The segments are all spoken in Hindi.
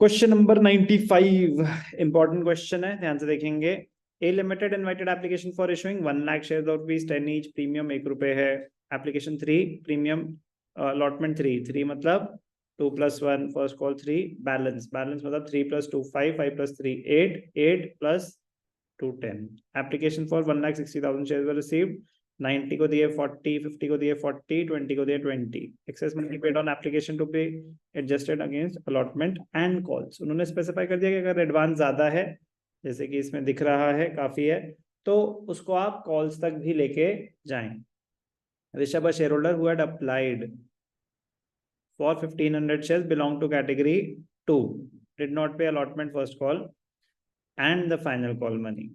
क्वेश्चन नंबर 95 इंपॉर्टेंट क्वेश्चन है, ध्यान से देखेंगे। A limited invited application for issuing 1 lakh share of rupees 10 each, premium 1 रुपए है। एप्लीकेशन 3 प्रीमियम अलॉटमेंट 3 मतलब 2 + 1 फर्स्ट कॉल 3 बैलेंस मतलब 3 + 2 5 5 + 3 8 8 + 2 10। Application for 1,60,000 share were received. 90 को दिए 40, 50 को दिए 40, 20 को दिए 20। Excess money paid on application to be adjusted against allotment and calls. उन्होंने स्पेसिफाई कर दिया कि अगर एडवांस ज्यादा है, जैसे कि इसमें दिख रहा है काफी है, तो उसको आप कॉल्स तक भी लेके जाएं। Rishabh, share holder who had applied for 1500 shares belong to category 2 did not pay allotment first call and the final call money।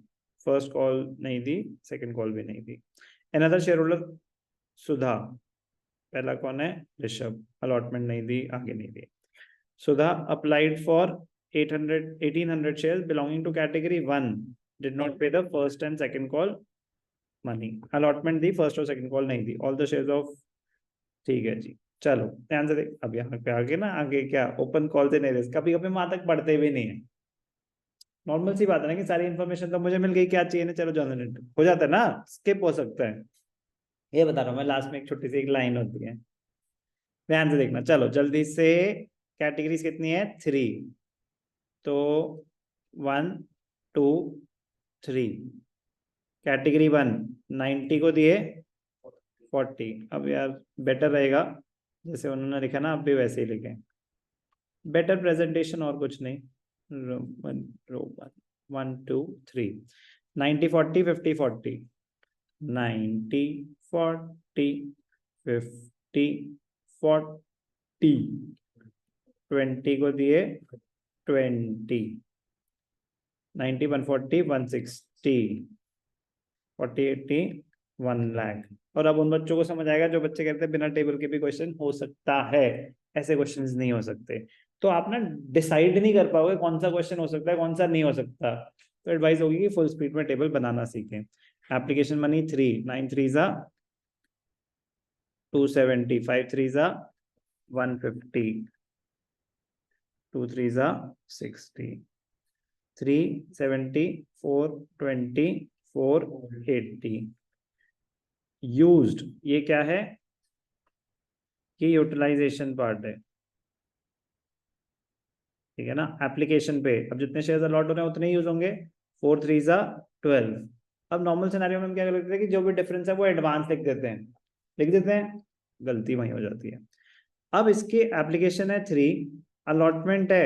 First call नहीं दी, सेकंड कॉल भी नहीं दी। अनदर शेयर होल्डर सुधा, पहला कौन है? ऋषभ, अलॉटमेंट नहीं दी, आगे नहीं दी। सुधा applied for 1800 shares belonging to category 1 did not pay the first and second call money। Allotment the, first और सेकंड कॉल नहीं दी। ऑल द शेयर्स ऑफ, ठीक है जी। चलो ध्यान से देख, अब यहाँ पे आगे ना, आगे क्या ओपन कॉल से नहीं दे, कभी कभी वहां तक पढ़ते भी नहीं है। नॉर्मल सी बात है ना कि सारी इन्फॉर्मेशन तो मुझे मिल गई, क्या चाहिए ना, चलो जनरेट हो जाता है ना, स्किप हो सकता है। ये बता रहा हूँ मैं, लास्ट में एक छोटी सी एक लाइन होती है, ध्यान से देखना। चलो जल्दी से, कैटेगरीज कितनी है? 3। तो 1 2 3। कैटेगरी 1 90 को दिए 40। अब यार बेटर रहेगा जैसे उन्होंने लिखा ना, आप भी वैसे ही लिखें, बेटर प्रेजेंटेशन और कुछ नहीं। रो 1 2 3 90 40 50 40 90 40 50 40 20 को दिए 20 90 140 160 40 80 1 लाख। और अब उन बच्चों को समझ आएगा जो बच्चे कहते हैं बिना टेबल के भी क्वेश्चन हो सकता है, ऐसे क्वेश्चंस नहीं हो सकते। तो आप ना डिसाइड नहीं कर पाओगे कौन सा क्वेश्चन हो सकता है कौन सा नहीं हो सकता। तो एडवाइस होगी कि फुल स्पीड में टेबल बनाना सीखें। Application money 3 9 3 270 5 3 150 2 3 60 370 420 480। यूज्ड, ये क्या है? कि यूटिलाइजेशन पार्ट है, ठीक है ना। एप्लीकेशन पे अब जितने शेयर्स अलॉट हो रहे हैं उतने यूज होंगे। 4 3 12। अब नॉर्मल सिनेरियो में हम क्या करते हैं कि जो भी डिफरेंस है वो एडवांस लिख देते हैं, गलती वहीं हो जाती है। अब इसकी एप्लीकेशन है 3, अलॉटमेंट है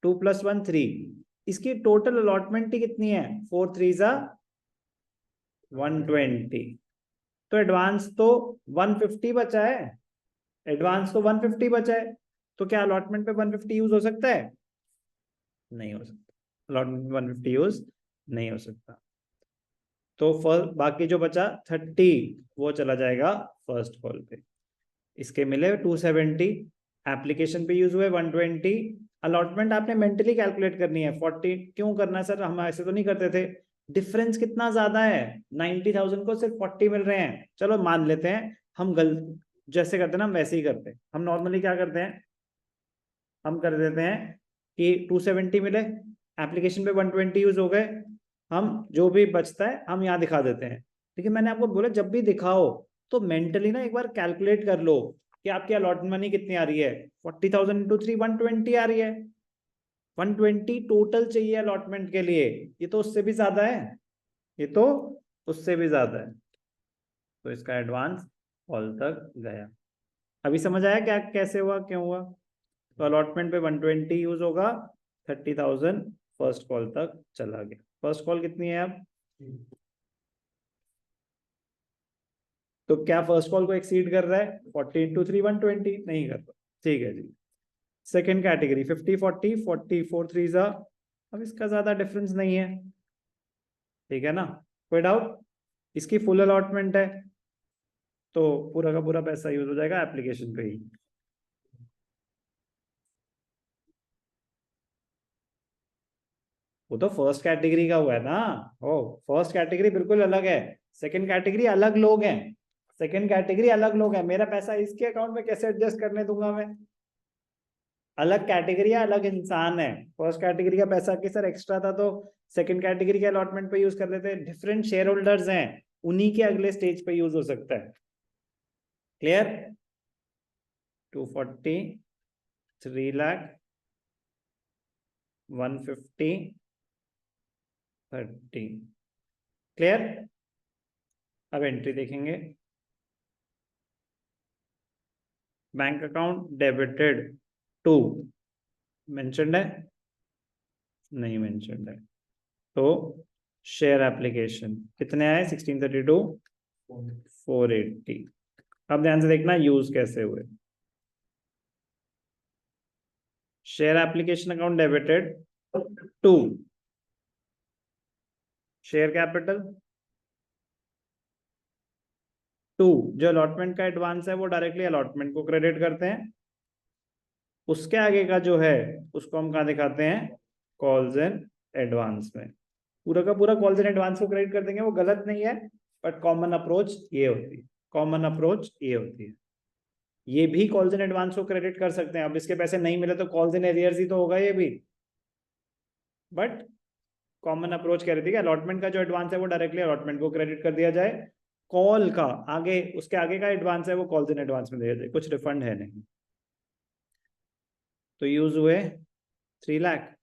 2 + 1 3। इसकी टोटल अलॉटमेंट ही कितनी है? 4 3 120। तो एडवांस तो 150 बचा है, एडवांस तो 150 बचा है। तो क्या अलॉटमेंट पे 150 यूज हो सकता है? नहीं हो सकता, अलॉटमेंट 150 यूज नहीं हो सकता। तो बाकी जो बचा 30 वो चला जाएगा फर्स्ट कॉल पे। इसके मिले 270, एप्लीकेशन पे यूज हुए 120। अलॉटमेंट आपने मेंटली कैलकुलेट करनी है। 40 क्यों करना है सर, हम ऐसे तो नहीं करते थे। डिफरेंस कितना ज्यादा है, 90,000 को सिर्फ 40 मिल रहे हैं। चलो मान लेते हैं, हम जैसे करते हैं ना हम वैसे ही करते हैं। हम नॉर्मली क्या करते हैं, हम कर देते हैं कि 270 मिले, एप्लीकेशन पे 120 यूज हो गए, हम जो भी बचता है हम यहाँ दिखा देते हैं। लेकिन मैंने आपको बोला जब भी दिखाओ तो मेंटली ना एक बार कैलकुलेट कर लो कि आपकी अलॉटमेंट मनी कितनी आ रही है। 40,000 × 3 120 आ रही है। 120 टोटल चाहिए अलॉटमेंट के लिए, ये तो उससे भी ज्यादा है, ये तो उससे भी ज्यादा है। तो इसका एडवांस कॉल तक गया। अभी समझ आया क्या कैसे हुआ, क्यों हुआ? तो अलॉटमेंट पे 120 यूज होगा, 30,000 फर्स्ट कॉल तक चला गया। फर्स्ट कॉल कितनी है अब? तो क्या फर्स्ट कॉल को एक्सीड कर रहा है? 40 × 3 120 नहीं कर रहा, ठीक है जी। सेकेंड कैटेगरी 50 40 40 4 3 अब इसका ज्यादा डिफरेंस नहीं है, ठीक है ना। कोई डाउट? इसकी फुल अलॉटमेंट है तो पूरा का पूरा पैसा यूज हो जाएगा एप्लीकेशन पे ही। वो तो फर्स्ट कैटेगरी का हुआ है ना। ओ, फर्स्ट कैटेगरी बिल्कुल अलग है, सेकंड कैटेगरी अलग लोग हैं। सेकंड कैटेगरी अलग लोग हैं, मेरा पैसा इसके अकाउंट में कैसे एडजस्ट करने दूंगा मैं? अलग कैटेगरी है, अलग इंसान है। फर्स्ट कैटेगरी का पैसा कि सर एक्स्ट्रा था तो सेकंड कैटेगरी के अलॉटमेंट पे यूज कर लेते हैं। डिफरेंट शेयर होल्डर्स हैं, उन्हीं के अगले स्टेज पे यूज हो सकता है। क्लियर? 240, 3 लाख, 150, 30। क्लियर? अब एंट्री देखेंगे। Bank account debited to, mentioned है? नहीं मेंशन्ड है। तो शेयर एप्लीकेशन कितने आए? 1632, 480। अब ध्यान से देखना यूज कैसे हुए। Share application account debited to share capital to, जो अलॉटमेंट का एडवांस है वो डायरेक्टली अलॉटमेंट को क्रेडिट करते हैं। उसके आगे का जो है उसको हम कहाँ दिखाते हैं? कॉल्स एंड एडवांस में। पूरा का पूरा कॉल्स एंड एडवांस को क्रेडिट कर देंगे, वो गलत नहीं है, बट कॉमन अप्रोच ये होती है। कॉमन अप्रोच ये होती है। ये भी कॉल्स एंड एडवांस को क्रेडिट कर सकते हैं। अब इसके पैसे नहीं मिले तो कॉल्स एंड एरियर्स ही तो होगा ये भी, बट कॉमन अप्रोच कह रही थी कि अलॉटमेंट का जो एडवांस है वो डायरेक्टली अलॉटमेंट को क्रेडिट कर दिया जाए। कॉल का आगे, उसके आगे का एडवांस है वो कॉल्स इन एडवांस में दिया जाए, कुछ रिफंड है नहीं। तो यूज हुए 3 लाख,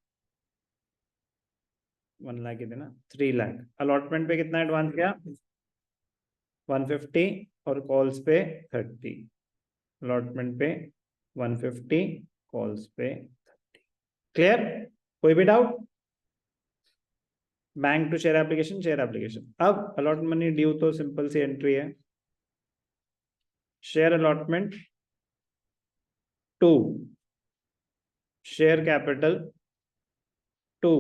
1 लाख ही देना, 3 लाख। अलॉटमेंट पे कितना एडवांस गया? 150 और कॉल्स पे 30। अलॉटमेंट पे 150, कॉल्स पे 30। क्लियर? कोई भी doubt? Bank to share application, share application. अब अलॉट मनी ड्यू तो सिंपल सी एंट्री है। Share allotment to share capital to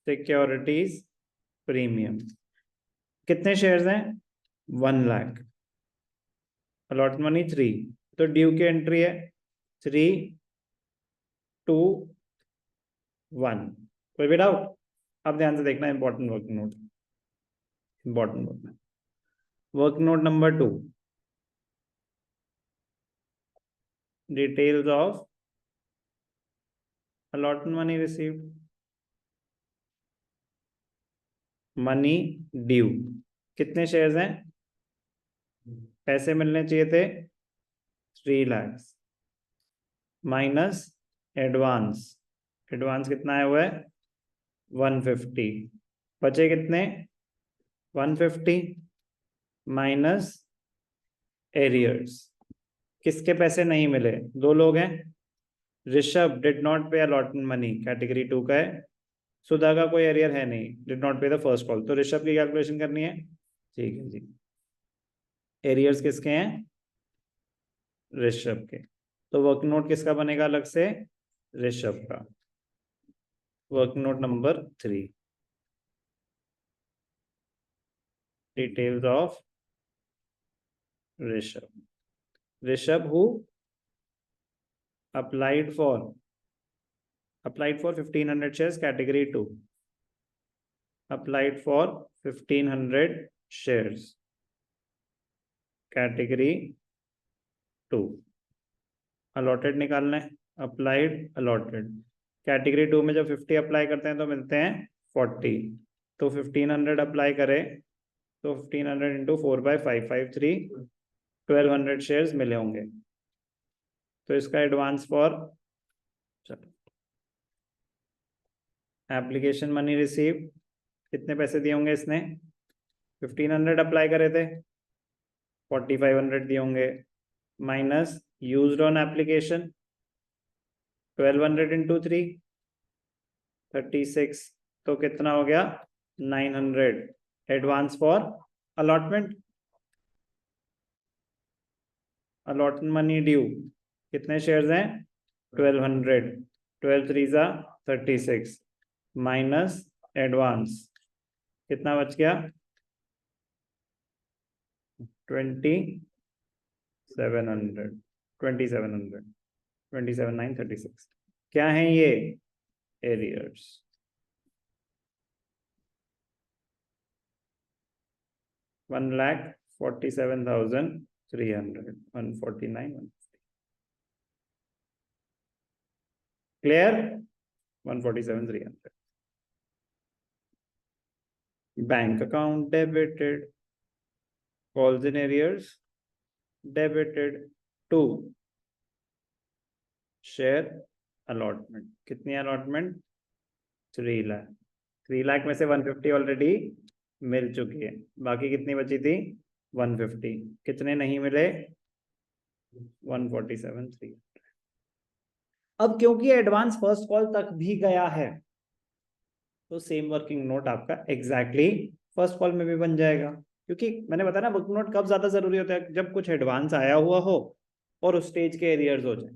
securities premium. कितने शेयर्स हैं? 1 लाख। अलॉट मनी 3, तो ड्यू की एंट्री है 3, 2, 1। कोई भी डाउट? अब ध्यान से देखना important work note. Important work note number 2, details of allotment money received, money due. कितने शेयर्स हैं? पैसे मिलने चाहिए थे 3 लाख माइनस एडवांस। एडवांस कितना आया हुआ है? 150। बचे कितने? 150 माइनस एरियर्स। किसके पैसे नहीं मिले? 2 लोग हैं। ऋषभ डिड नॉट पे अलॉटमेंट मनी, कैटेगरी 2 का है। सुधा का कोई एरियर है नहीं, डिड नॉट पे द फर्स्ट कॉल, तो ऋषभ की कैलकुलेशन करनी है। ठीक है जी। एरियर्स किसके हैं? ऋषभ के। तो वर्क नोट किसका बनेगा अलग से? ऋषभ का। Work note number 3, details of Rishabh. Rishabh who applied for 1500 shares, category 2, applied for 1500 shares, category 2। Allotted निकालना है, अप्लाइड अलॉटेड। कैटेगरी 2 में जब 50 अप्लाई करते हैं तो मिलते हैं 40, तो 1500 अप्लाई करें तो 1500 इंटू 4/5, 553, 1200 शेयर्स मिले होंगे। तो इसका advance for application money receive, कितने पैसे दिए होंगे इसने? 1500 अप्लाई करे थे, 4500 दिए होंगे, minus used on application 1200 into 3, 36, तो कितना हो गया? 900 advance for allotment. Allotment money due कितने शेयर्स हैं? 1200, 12 3 जा 36 माइनस एडवांस, कितना बच गया? 2700, 2700, 27,936। क्या है ये? Arrears. One lakh 47,300, 149। Clear? 147,300. Bank account debited, calls in arrears debited to share allotment. कितनी अलॉटमेंट? 3 लाख. 3 लाख में से 150 ऑलरेडी मिल चुकी है, बाकी कितनी बची थी? 150. कितने नहीं मिले? 147,300. अब क्योंकि एडवांस फर्स्ट कॉल तक भी गया है तो सेम वर्किंग नोट आपका एग्जैक्टली फर्स्ट कॉल में भी बन जाएगा. क्योंकि मैंने बताया ना, वर्किंग नोट कब ज्यादा जरूरी होता है? जब कुछ एडवांस आया हुआ हो और उस स्टेज के एरियर्स हो जाए.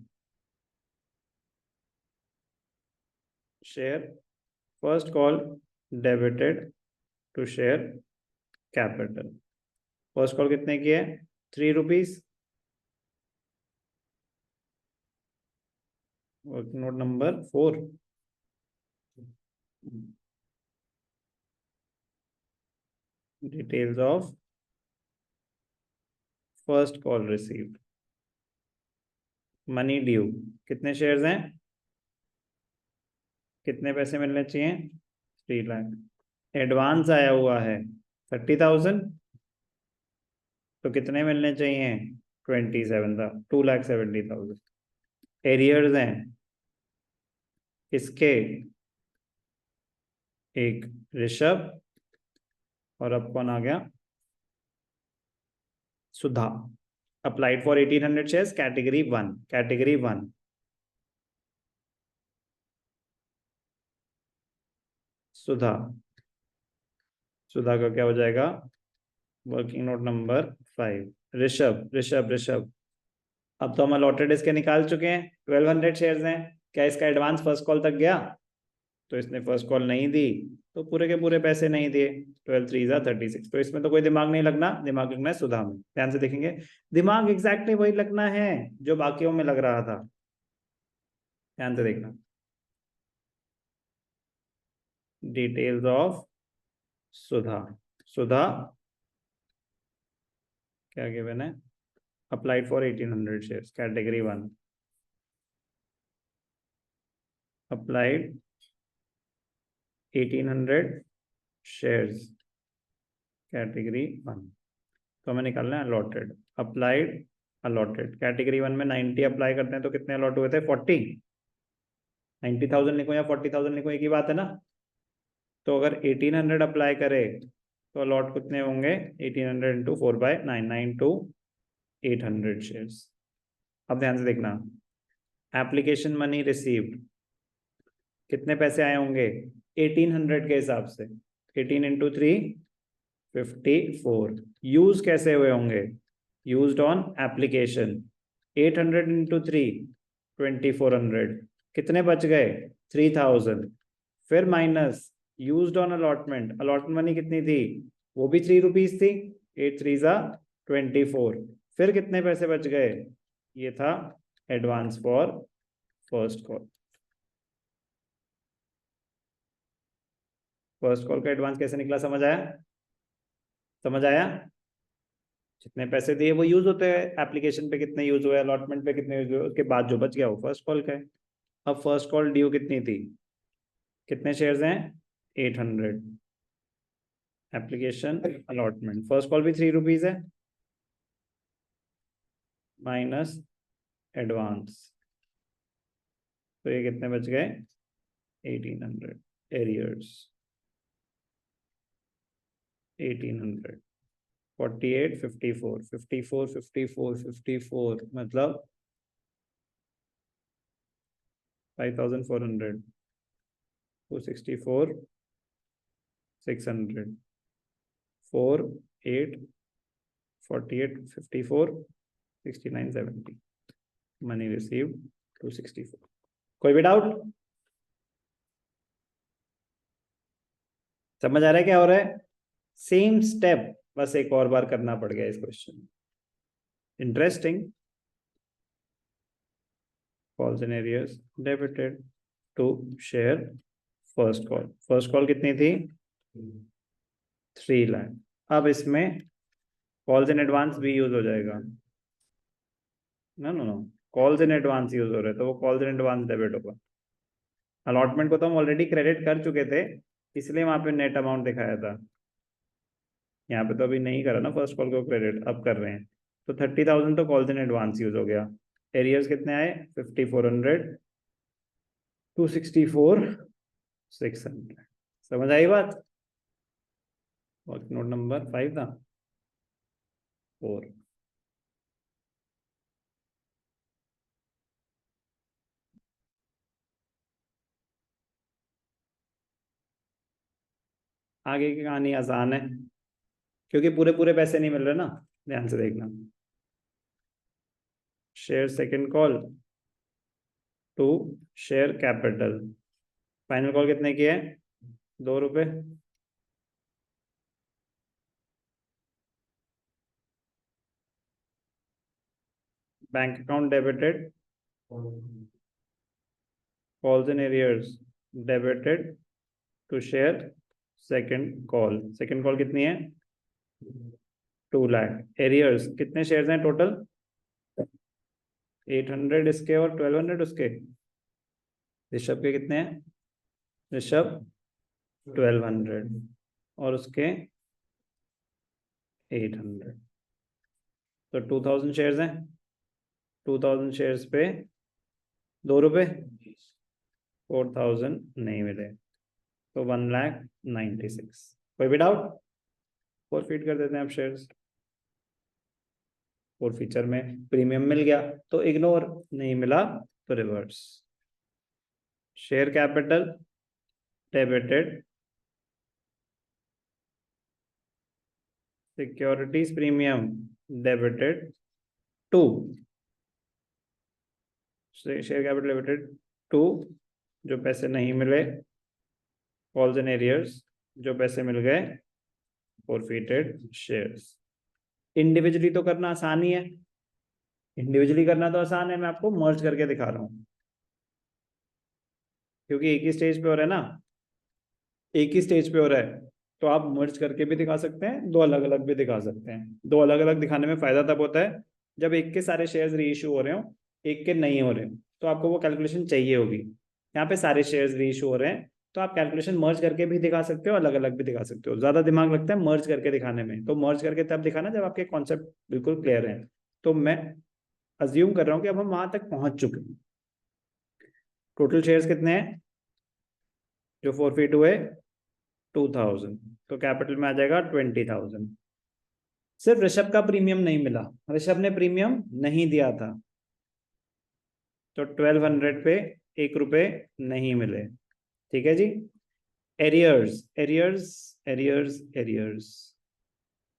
Share first call debited to share capital. First call कितने की है? 3 rupees. Working note number 4. Details of first call received. Money due. कितने शेयर्स हैं? कितने पैसे मिलने चाहिए? 3 लाख. एडवांस आया हुआ है 30,000, तो कितने मिलने चाहिए? 2,70,000. एरियर्स हैं किसके? एक ऋषभ, और अब कौन आ गया? Sudha. Applied for 1800 shares, category 1. Category 1. Sudha. Sudha का क्या हो जाएगा? Working note number 5. Rishabh Rishabh Rishabh. अब तो हम अलॉटेड इसके निकाल चुके हैं. 1200 शेयर्स हैं. क्या इसका एडवांस फर्स्ट कॉल तक गया? तो इसने फर्स्ट कॉल नहीं दी तो पूरे के पूरे पैसे नहीं दिए. 12 3 36. तो इसमें तो कोई दिमाग नहीं लगना. दिमाग लगना है सुधा में. ध्यान से देखेंगे, दिमाग एग्जैक्टली वही लगना है जो बाकियों में लग रहा था. ध्यान से देखना. डिटेल्स ऑफ सुधा. सुधा क्या गिवन है? Applied for 1800 shares, category 1. Applied 1800 shares, category 1. तो हमें निकालना है अलॉटेड. Applied allotted. कैटेगरी 1 में 90 अप्लाई करते हैं तो कितने अलॉट हुए थे? 40. 90,000 लिखो या 40,000 लिखो, एक ही बात है ना. तो अगर 1800 अप्लाई करे तो अलॉट कितने होंगे? 1800 इंटू 4/9, 9 to 800 शेयर्स. अब ध्यान से देखना, एप्लीकेशन मनी रिसीव्ड कितने पैसे आए होंगे? 1800 के हिसाब से. 18 इंटू 3 54. यूज कैसे हुए होंगे? Used on application. 800 इंटू 3 2400. कितने बच गए? 3000. फिर minus used on allotment. Allotment money कितनी थी? वो भी 3 रुपीज थी. 8 3 24. फिर कितने पैसे बच गए? ये था advance for first call. First call का एडवांस कैसे निकला? समझ आया? समझ आया? जितने पैसे दिए वो यूज होते हैं. एप्लीकेशन पे कितने यूज हुए, अलॉटमेंट पे कितने यूज हुए, उसके बाद जो बच गया वो फर्स्ट कॉल का है. अब फर्स्ट कॉल ड्यू कितनी थी? कितने शेयर्स हैं? 800. Application allotment. फर्स्ट कॉल भी 3 रुपीज है, माइनस एडवांस. तो ये कितने बच गए? 1800. एरियर्स 1800. 48 54 54 54 54 मतलब 5400. 264 600. 4 8 48 54 69 70. Money received 264. कोई भी डाउट? समझ आ रहा है क्या हो रहा है? सेम स्टेप, बस एक और बार करना पड़ गया इस क्वेश्चन में. Interesting. Calls in arrears debited to share first call. First call कितनी थी? 3 लाख. अब इसमें कॉल्स इन एडवांस भी यूज हो जाएगा. No no no, calls in advance use हो रहे हैं तो वो कॉल्स इन एडवांस डेबिट होगा. अलॉटमेंट को तो हम ऑलरेडी क्रेडिट कर चुके थे, इसलिए वहां पे नेट अमाउंट दिखाया था। यहाँ पे तो अभी नहीं करा ना फर्स्ट कॉल को क्रेडिट, अब कर रहे हैं। तो 30,000 तो कॉल्स इन एडवांस यूज हो गया। एरियर्स कितने आए? 5400, 264, 600। समझ आई बात? और नोट नंबर 5 था, 4। आगे की कहानी आसान है, क्योंकि पूरे पूरे पैसे नहीं मिल रहे ना, ध्यान से देखना। Share second call to share capital. Final call कितने की है? 2 रुपए। Bank account debited, calls in arrears debited to share second call. Second call कितनी है? 2 लाख। एरियर्स कितने शेयर्स हैं टोटल? 800 इसके और 1200 उसके। ऋषभ के कितने हैं? ऋषभ 1200 और उसके 800, तो 2000 शेयर्स हैं। 2000 शेयर्स पे 2 रुपए, 4000 नहीं मिले, तो 1,96,000। कोई भी डाउट? फॉरफिट कर देते हैं आप शेयर्स। और फीचर में प्रीमियम मिल गया तो इग्नोर, नहीं मिला तो reverse. Share capital debited, securities premium debited to, share capital debited to जो पैसे नहीं मिले, कॉल्स एंड एरियर्स जो पैसे मिल गए, फॉरफिटेड शेयर्स। इंडिविजुअली तो करना आसान ही है, इंडिविजुअली करना तो आसान है, मैं आपको मर्ज करके दिखा रहा हूँ, क्योंकि एक ही स्टेज पे हो रहा है ना, एक ही स्टेज पे हो रहा है। तो आप मर्ज करके भी दिखा सकते हैं, दो अलग अलग भी दिखा सकते हैं। दो अलग अलग दिखाने में फायदा तब होता है जब एक के सारे शेयर्स री इशू हो रहे हो, एक के नहीं हो रहे हो, तो आपको वो कैलकुलेशन चाहिए होगी। यहाँ पे सारे शेयर्स री इशू हो रहे हैं, तो आप कैलकुलेशन मर्ज करके भी दिखा सकते हो, अलग अलग भी दिखा सकते हो। ज्यादा दिमाग लगता है मर्ज करके दिखाने में, तो मर्ज करके तब दिखाना जब आपके कॉन्सेप्ट बिल्कुल क्लियर है। तो मैं अज्यूम कर रहा हूँ कि अब हम वहां तक पहुंच चुके हैं। टोटल शेयर्स कितने हैं जो फॉरफिट हुए? 2000, तो कैपिटल में आ जाएगा 20,000। सिर्फ ऋषभ का प्रीमियम नहीं मिला, ऋषभ ने प्रीमियम नहीं दिया था, तो 1200 पे 1 रुपए नहीं मिले। ठीक है जी। Arrears arrears arrears arrears,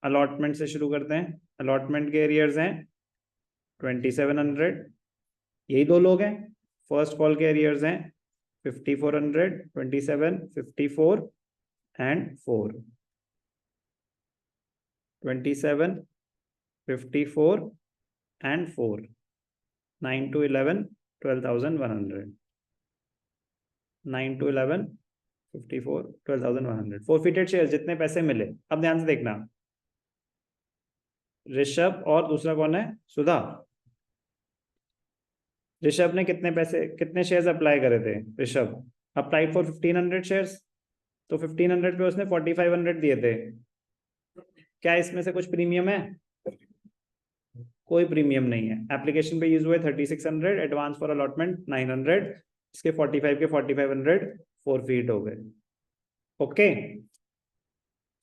allotment से शुरू करते हैं। अलॉटमेंट के एरियर्स हैं 2700, यही दो लोग हैं। फर्स्ट कॉल के एरियर्स हैं 5400, 27, 54 and 4। 27, 54 and 4, 9 to 11, 12,100। 9 to 11, 54, 12,100। Forfeited share जितने पैसे मिले, अब ध्यान से देखना। ऋषभ और दूसरा कौन है? सुधा। ऋषभ ने कितने पैसे, कितने शेयर्स अप्लाई करे थे? ऋषभ अप्लाई फॉर 1500 शेयर्स, तो 1500 पे उसने 4500 दिए थे। क्या इसमें से कुछ प्रीमियम है? कोई प्रीमियम नहीं है। एप्लीकेशन पे यूज हुए 3600, एडवांस फॉर अलॉटमेंट 900, इसके 45 के 4500 फॉरफिट हो गए। ओके,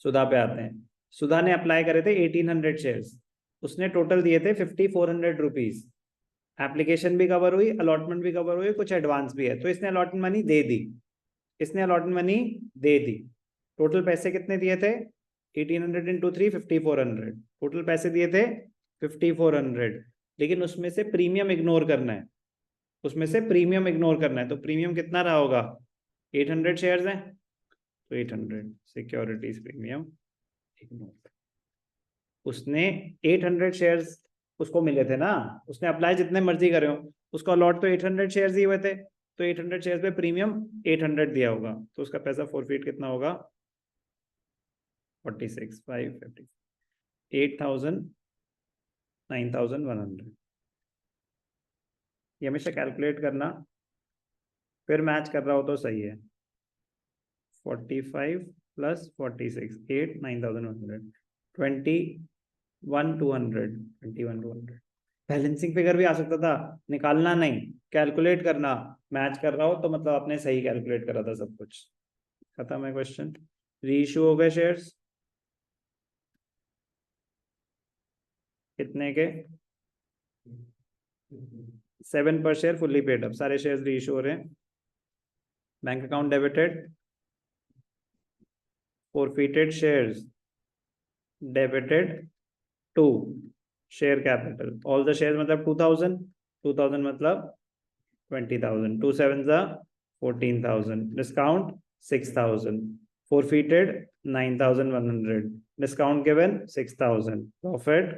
सुधा पे आते हैं। सुधा ने अप्लाई करे थे 1800 शेयर्स, उसने टोटल दिए थे 5400 रुपीज। एप्लीकेशन भी कवर हुई, अलॉटमेंट भी कवर हुई, कुछ एडवांस भी है, तो इसने अलॉटमेंट मनी दे दी। इसने अलॉटमेंट मनी दे दी। टोटल पैसे कितने दिए थे? 1800 इंटू 3, 5400। टोटल पैसे दिए थे 5400, लेकिन उसमें से प्रीमियम इग्नोर करना है। उसमें से प्रीमियम इग्नोर करना है, तो प्रीमियम कितना रहा होगा? 800 शेयर्स हैं, तो 800 सिक्योरिटीज प्रीमियम इग्नोर। उसने 800 शेयर्स उसको मिले थे ना, उसने अप्लाई जितने मर्जी करे हो, उसका अलॉट तो 800 शेयर्स ही हुए थे, तो 800 शेयर्स पे प्रीमियम 800 दिया होगा, तो उसका पैसा फॉरफिट कितना होगा? 46,550, 8,000, 9,100। ये हमेशा कैलकुलेट करना फिर मैच कर रहा हो तो सही है। 45 प्लस 46 8 9100 21 200 बैलेंसिंग फिगर भी आ सकता था, निकालना नहीं, कैलकुलेट करना। मैच कर रहा हो तो मतलब आपने सही कैलकुलेट करा था सब कुछ। खत्म है क्वेश्चन। रीइश्यू हो गए शेयर्स कितने के? 7 पर शेयर फुल्ली पेड अप, सारे शेयर्स रीइश्यू हो रहे हैं। Bank account debited, forfeited shares debited to share capital, all the shares मतलब 2000 मतलब 20,000, 2 sevens are 14,000, discount 6,000, forfeited 9,100, discount given 6,000, profit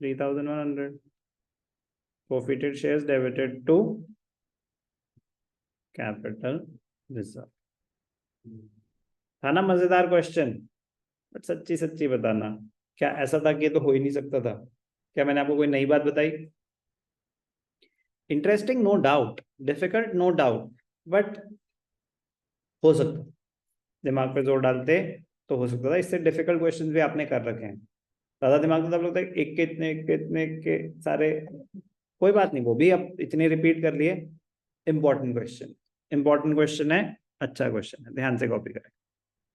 3,100, forfeited shares debited to capital reserve। था ना मजेदार क्वेश्चन? बट सच्ची सच्ची बताना, क्या ऐसा था कि ये तो हो ही नहीं सकता था? क्या मैंने आपको कोई नई बात बताई? Interesting no doubt, difficult no doubt, but हो सकता, दिमाग पे जोर डालते तो हो सकता था। इससे डिफिकल्ट क्वेश्चंस भी आपने कर रखे हैं, ज्यादा दिमाग में तब लगता है एक के इतने के सारे। कोई बात नहीं, वो भी अब इतने रिपीट कर लिए। इंपॉर्टेंट क्वेश्चन, इंपॉर्टेंट क्वेश्चन है, अच्छा क्वेश्चन है, ध्यान से कॉपी करें।